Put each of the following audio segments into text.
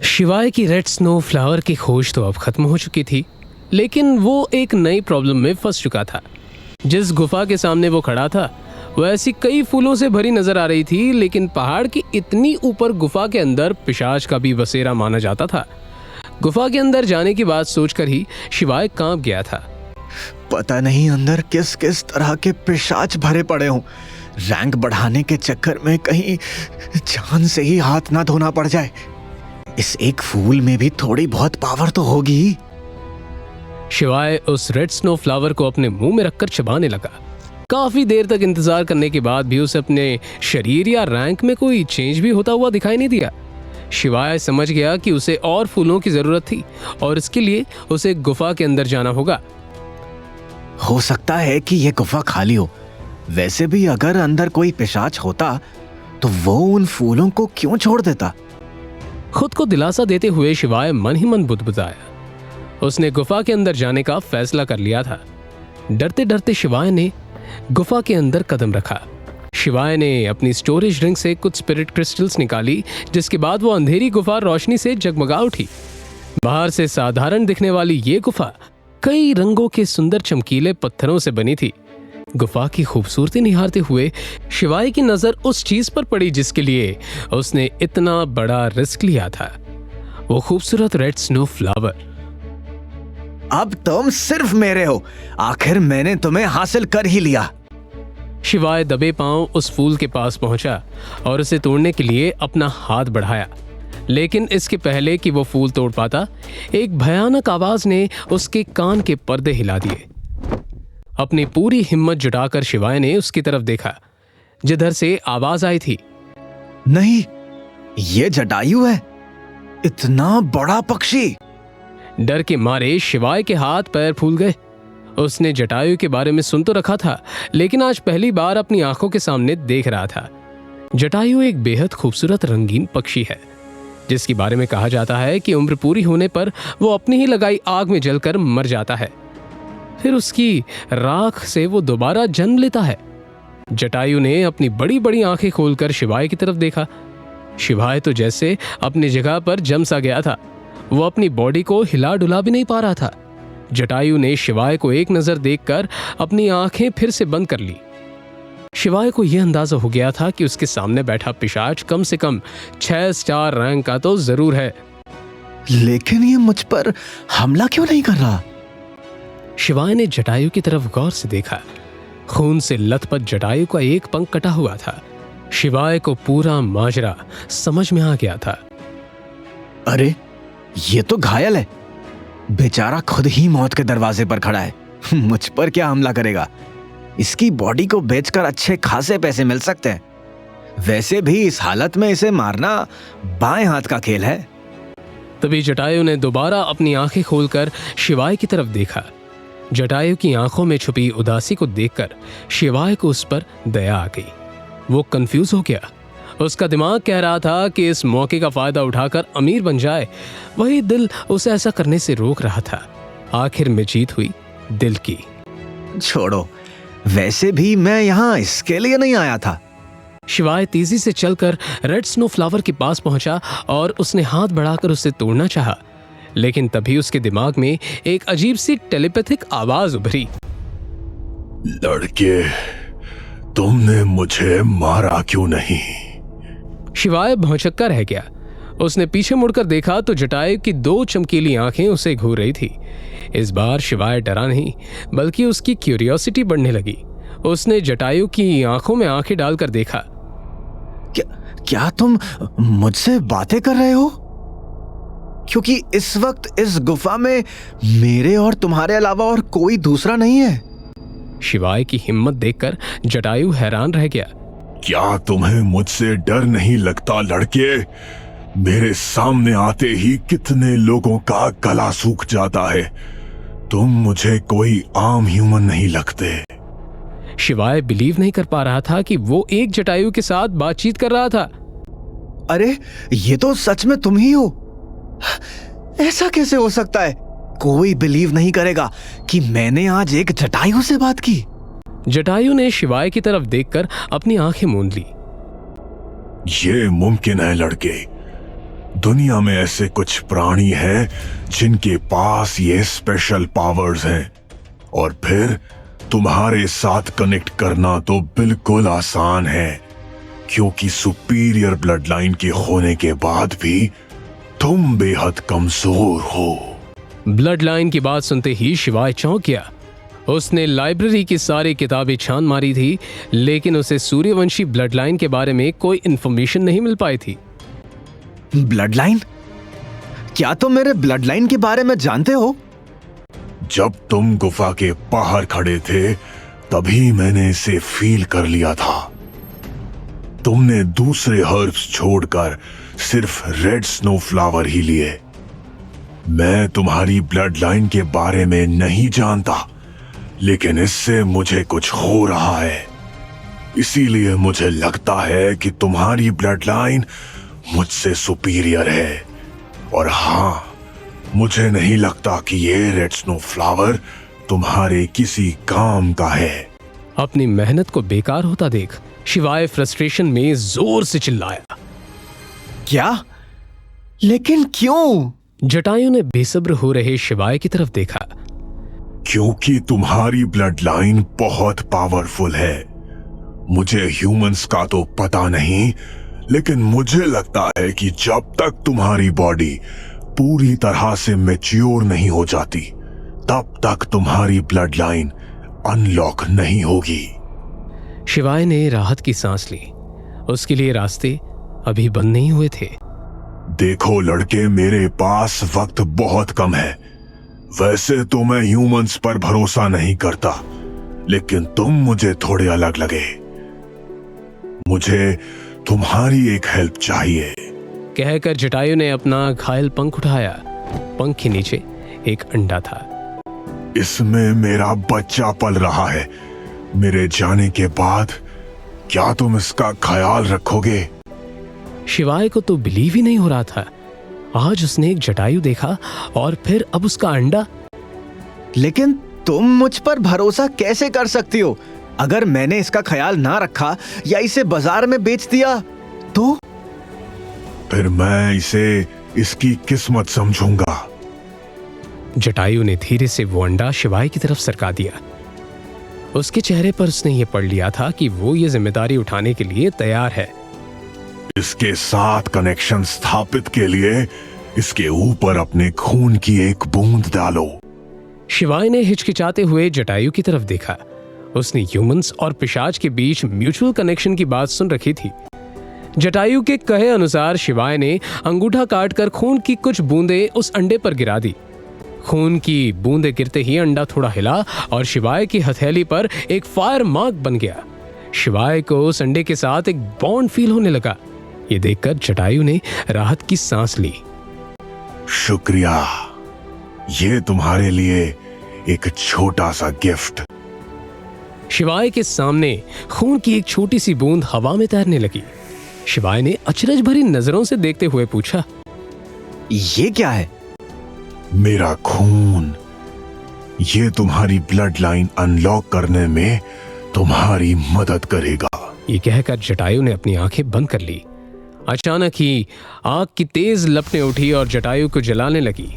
शिवाय की red snow flower की खोज तो अब खत्म हो चुकी थी, लेकिन वो एक नई प्रॉब्लम में फंस चुका था। जिस गुफा के सामने वो खड़ा था वो ऐसी कई फूलों से भरी नजर आ रही थी, लेकिन पहाड़ की इतनी ऊपर गुफा के अंदर पिशाच का भी बसेरा माना जाता था। गुफा के अंदर जाने की बात सोचकर ही शिवाय कांप गया था। पता नहीं अंदर किस किस तरह के पिशाच भरे पड़े हों। रैंक बढ़ाने के चक्कर में कहीं जान से ही हाथ ना धोना पड़ जाए। इस एक फूल में भी थोड़ी बहुत पावर तो होगी। शिवाय उस रेड स्नो फ्लावर को अपने मुंह में रखकर चबाने लगा। काफी देर तक इंतजार करने के बाद भी उसे अपने शरीर या रैंक में कोई चेंज भी होता हुआ दिखाई नहीं दिया। शिवाय समझ गया कि उसे और फूलों की जरूरत थी और इसके लिए उसे गुफा के अंदर जाना होगा। हो सकता है कि यह गुफा खाली हो। वैसे भी अगर अंदर कोई पिशाच होता तो वो उन फूलों को क्यों छोड़ देता। खुद को दिलासा देते हुए शिवाय मन ही मन बुदबुदाया। उसने गुफा के अंदर जाने का फैसला कर लिया था। डरते डरते शिवाय ने गुफा के अंदर कदम रखा। शिवाय ने अपनी स्टोरेज रिंग से कुछ स्पिरिट क्रिस्टल्स निकाली, जिसके बाद वो अंधेरी गुफा रोशनी से जगमगा उठी। बाहर से साधारण दिखने वाली ये गुफा कई रंगों के सुंदर चमकीले पत्थरों से बनी थी। गुफा की खूबसूरती निहारते हुए शिवाय की नजर उस चीज पर पड़ी जिसके लिए उसने इतना बड़ा रिस्क लिया था, वो खूबसूरत रेड स्नो फ्लावर। अब तुम सिर्फ मेरे हो। आखिर मैंने तुम्हें हासिल कर ही लिया। शिवाय दबे पांव उस फूल के पास पहुंचा और उसे तोड़ने के लिए अपना हाथ बढ़ाया, लेकिन इसके पहले कि वो फूल तोड़ पाता, एक भयानक आवाज ने उसके कान के पर्दे हिला दिए। अपनी पूरी हिम्मत जुटाकर शिवाय ने उसकी तरफ देखा जिधर से आवाज आई थी। नहीं, ये जटायु है। इतना बड़ा पक्षी। डर के मारे शिवाय के हाथ पैर फूल गए। उसने जटायु के बारे में सुन तो रखा था, लेकिन आज पहली बार अपनी आंखों के सामने देख रहा था। जटायु एक बेहद खूबसूरत रंगीन पक्षी है, जिसके बारे में कहा जाता है कि उम्र पूरी होने पर वो अपनी ही लगाई आग में जलकर मर जाता है, फिर उसकी राख से वो दोबारा जन्म लेता है। जटायु ने अपनी बड़ी बड़ी आंखें खोलकर शिवाय की तरफ देखा। शिवाय तो जैसे अपनी जगह पर जम सा गया था। वो अपनी बॉडी को हिला डुला भी नहीं पा रहा था। जटायु ने शिवाय को एक नजर देखकर अपनी आंखें फिर से बंद कर ली। शिवाय को यह अंदाजा हो गया था कि उसके सामने बैठा पिशाच कम से कम 6 स्टार रैंक का तो जरूर है। लेकिन ये मुझ पर हमला क्यों नहीं कर रहा? शिवाय ने जटायु की तरफ गौर से देखा। खून से लथपथ जटायु का एक पंख कटा हुआ था। शिवाय को पूरा माजरा समझ में आ गया था। अरे, ये तो घायल है। बेचारा खुद ही मौत के दरवाजे पर खड़ा है। मुझ पर क्या हमला करेगा? इसकी बॉडी को बेचकर अच्छे खासे पैसे मिल सकते हैं। वैसे भी इस हालत में इसे मारना बाएं हाथ का खेल है। तभी जटायु ने दोबारा अपनी आंखें खोलकर शिवाय की तरफ देखा। जटायु की आंखों में छुपी उदासी को देखकर शिवाय को उस पर दया आ गई। वो कंफ्यूज हो गया। उसका दिमाग कह रहा था कि इस मौके का फायदा उठाकर अमीर बन जाए, वही दिल उसे ऐसा करने से रोक रहा था। आखिर में जीत हुई दिल की। छोड़ो, वैसे भी मैं यहाँ इसके लिए नहीं आया था। शिवाय तेजी से चलकर रेड स्नो फ्लावर के पास पहुंचा और उसने हाथ बढ़ाकर उसे तोड़ना चाहा, लेकिन तभी उसके दिमाग में एक अजीब सी टेलीपैथिक आवाज उभरी। लड़के, तुमने मुझे मारा क्यों नहीं? शिवाय भौंचक्का रह गया। उसने पीछे मुड़कर देखा तो जटायु की 2 चमकीली आंखें उसे घूर रही थी। इस बार शिवाय डरा नहीं, बल्कि उसकी क्यूरियोसिटी बढ़ने लगी। उसने जटायु की आंखों में आंखें डालकर देखा। क्या तुम मुझसे बातें कर रहे हो? क्योंकि इस वक्त इस गुफा में मेरे और तुम्हारे अलावा और कोई दूसरा नहीं है। शिवाय की हिम्मत देखकर जटायु हैरान रह गया। क्या तुम्हें मुझसे डर नहीं लगता लड़के? मेरे सामने आते ही कितने लोगों का गला सूख जाता है। तुम मुझे कोई आम ह्यूमन नहीं लगते। शिवाय बिलीव नहीं कर पा रहा था कि वो एक जटायु के साथ बातचीत कर रहा था। अरे, ये तो सच में तुम ही हो। ऐसा कैसे हो सकता है? कोई बिलीव नहीं करेगा कि मैंने आज एक जटायु से बात की। जटायु ने शिवाय की तरफ देखकर अपनी आंखें मूंद ली। ये मुमकिन है लड़के। दुनिया में ऐसे कुछ प्राणी हैं जिनके पास ये स्पेशल पावर्स हैं, और फिर तुम्हारे साथ कनेक्ट करना तो बिल्कुल आसान है, क्योंकि सुपीरियर ब्लड लाइन के होने के बाद भी तुम बेहद कमजोर हो। ब्लड लाइन की बात सुनते ही शिवाय चौंक गया। उसने लाइब्रेरी की सारी किताबें छान मारी थी, लेकिन उसे सूर्यवंशी ब्लड लाइन के बारे में कोई इंफॉर्मेशन नहीं मिल पाई थी। Blood line? क्या तुम मेरे ब्लड लाइन के बारे में जानते हो? जब तुम गुफा के बाहर खड़े थे तभी मैंने इसे फील कर लिया था। तुमने दूसरे हर्ब्स छोड़कर सिर्फ रेड स्नो फ्लावर ही लिए। मैं तुम्हारी ब्लड लाइन के बारे में नहीं जानता, लेकिन इससे मुझे कुछ हो रहा है। इसीलिए मुझे लगता है कि तुम्हारी ब्लड लाइन मुझसे सुपीरियर है। और हाँ, मुझे नहीं लगता कि ये रेड स्नो फ्लावर तुम्हारे किसी काम का है। अपनी मेहनत को बेकार होता देख शिवाय फ्रस्ट्रेशन में जोर से चिल्लाया। क्या? लेकिन क्यों? जटायु ने बेसब्र हो रहे शिवाय की तरफ देखा। क्योंकि तुम्हारी ब्लड लाइन बहुत पावरफुल है। मुझे ह्यूमंस का तो पता नहीं, लेकिन मुझे लगता है कि जब तक तुम्हारी बॉडी पूरी तरह से मैच्योर नहीं हो जाती, तब तक तुम्हारी ब्लड लाइन अनलॉक नहीं होगी। शिवाय ने राहत की सांस ली। उसके लिए रास्ते अभी बंद नहीं हुए थे। देखो लड़के, मेरे पास वक्त बहुत कम है। वैसे तो मैं ह्यूमंस पर भरोसा नहीं करता, लेकिन तुम मुझे थोड़े अलग लगे। मुझे तुम्हारी एक हेल्प चाहिए। कहकर जटायु ने अपना घायल पंख उठाया। पंख के नीचे एक अंडा था। इसमें मेरा बच्चा पल रहा है। मेरे जाने के बाद क्या तुम इसका ख्याल रखोगे? शिवाय को तो बिलीव ही नहीं हो रहा था। आज उसने एक जटायु देखा और फिर अब उसका अंडा। लेकिन तुम मुझ पर भरोसा कैसे कर सकती हो? अगर मैंने इसका ख्याल ना रखा या इसे बाजार में बेच दिया तो? फिर मैं इसे इसकी किस्मत समझूंगा। जटायु ने धीरे से वो अंडा शिवाय की तरफ सरका दिया। उसके चेहरे पर उसने ये पढ़ लिया था कि वो ये जिम्मेदारी उठाने के लिए तैयार है। इसके साथ कनेक्शन स्थापित के लिए इसके ऊपर अपने खून की एक बूंद डालो। शिवाय ने हिचकिचाते हुए जटायु की तरफ देखा। उसने ह्यूमंस और पिशाच के बीच म्यूचुअल कनेक्शन की बात सुन रखी थी। जटायु के कहे अनुसार शिवाय ने अंगूठा काटकर खून की कुछ बूंदें उस अंडे पर गिरा दी। खून की बूंदें गिरते ही अंडा थोड़ा हिला और शिवाय की हथेली पर एक फायर मार्क बन गया। शिवाय को उस अंडे के साथ एक बॉन्ड फील होने लगा। ये देखकर जटायु ने राहत की सांस ली। शुक्रिया, ये तुम्हारे लिए एक छोटा सा गिफ्ट। शिवाय के सामने खून की एक छोटी सी बूंद हवा में तैरने लगी। शिवाय ने अचरज भरी नजरों से देखते हुए पूछा, ये क्या है? मेरा खून। ये तुम्हारी ब्लड लाइन अनलॉक करने में तुम्हारी मदद करेगा। ये कहकर जटायु ने अपनी आंखें बंद कर ली। अचानक ही आग की तेज लपटें उठी और जटायु को जलाने लगी।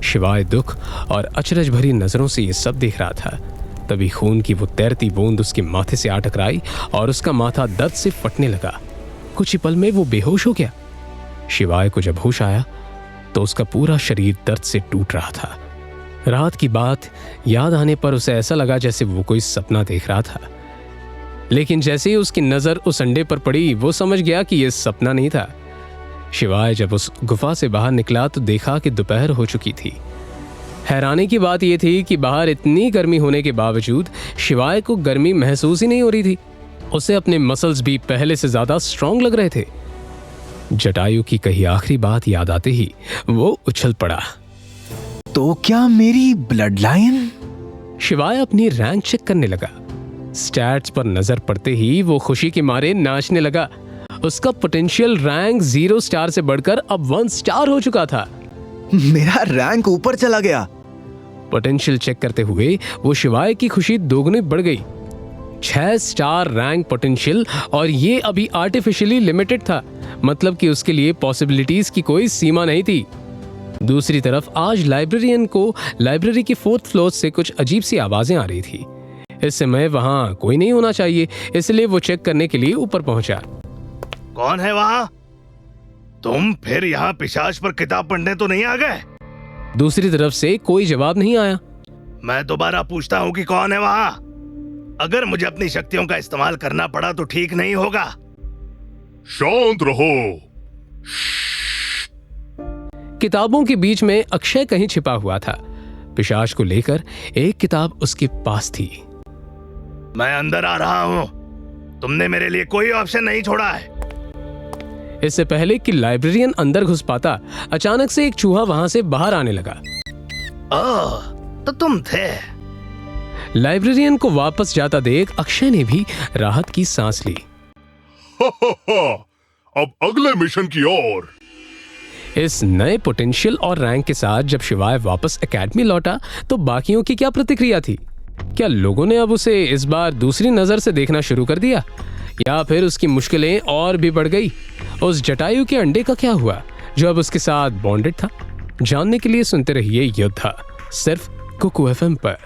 शिवाय दुख और अचरज भरी नजरों से ये सब देख रहा था। तभी खून की वो तैरती बूंद उसके माथे से आ टकराई और उसका माथा दर्द से फटने लगा। कुछ ही पल में वो बेहोश हो गया। शिवाय को जब होश आया तो उसका पूरा शरीर दर्द से टूट रहा था। रात की बात याद आने पर उसे ऐसा लगा जैसे वो कोई सपना देख रहा था। लेकिन जैसे ही उसकी नजर उस अंडे पर पड़ी, वो समझ गया कि यह सपना नहीं था। शिवाय जब उस गुफा से बाहर निकला तो देखा कि दोपहर हो चुकी थी। हैरानी की बात यह थी कि बाहर इतनी गर्मी होने के बावजूद शिवाय को गर्मी महसूस ही नहीं हो रही थी। उसे अपने मसल्स भी पहले से ज्यादा स्ट्रांग लग रहे थे। जटायु की कही आखिरी बात याद आते ही वो उछल पड़ा। तो क्या मेरी ब्लड लाइन? शिवाय अपनी रैंक चेक करने लगा। स्टैट्स पर नजर पड़ते ही वो खुशी के मारे नाचने लगा। उसका पोटेंशियल रैंक 0 स्टार से बढ़कर अब 1 स्टार हो चुका था। मेरा रैंक ऊपर चला गया। पोटेंशियल चेक करते हुए वो शिवाय की खुशी दोगुनी बढ़ गई। 6 स्टार रैंक पोटेंशियल, और ये अभी आर्टिफिशियली लिमिटेड था, मतलब कि उसके लिए पॉसिबिलिटीज की कोई सीमा नहीं थी। दूसरी तरफ आज लाइब्रेरियन को लाइब्रेरी की 4th फ्लोर से कुछ अजीब सी आवाजें आ रही थी। इस समय वहां कोई नहीं होना चाहिए, इसलिए वो चेक करने के लिए ऊपर पहुंचा। कौन है वहां? तुम फिर यहाँ पिशाच पर किताब पढ़ने तो नहीं आ गए? दूसरी तरफ से कोई जवाब नहीं आया। मैं दोबारा पूछता हूँ कि कौन है वहां? अगर मुझे अपनी शक्तियों का इस्तेमाल करना पड़ा तो ठीक नहीं होगा। शांत रहो। किताबों के बीच में अक्षय कहीं छिपा हुआ था। पिशाच को लेकर एक किताब उसके पास थी। मैं अंदर आ रहा हूँ, तुमने मेरे लिए कोई ऑप्शन नहीं छोड़ा है। इससे पहले कि लाइब्रेरियन अंदर घुस पाता, अचानक से एक चूहा वहां से बाहर आने लगा। ओह, तो तुम थे। लाइब्रेरियन को वापस जाता देख अक्षय ने भी राहत की सांस ली। अब अगले मिशन की ओर। इस नए पोटेंशियल और रैंक के साथ जब शिवाय वापस एकेडमी लौटा तो बाकियों की क्या प्रतिक्रिया थी? क्या लोगों ने अब उसे इस बार दूसरी नजर से देखना शुरू कर दिया, या फिर उसकी मुश्किलें और भी बढ़ गई? उस जटायु के अंडे का क्या हुआ जो अब उसके साथ बॉन्डेड था? जानने के लिए सुनते रहिए योद्धा, सिर्फ कुकू FM पर।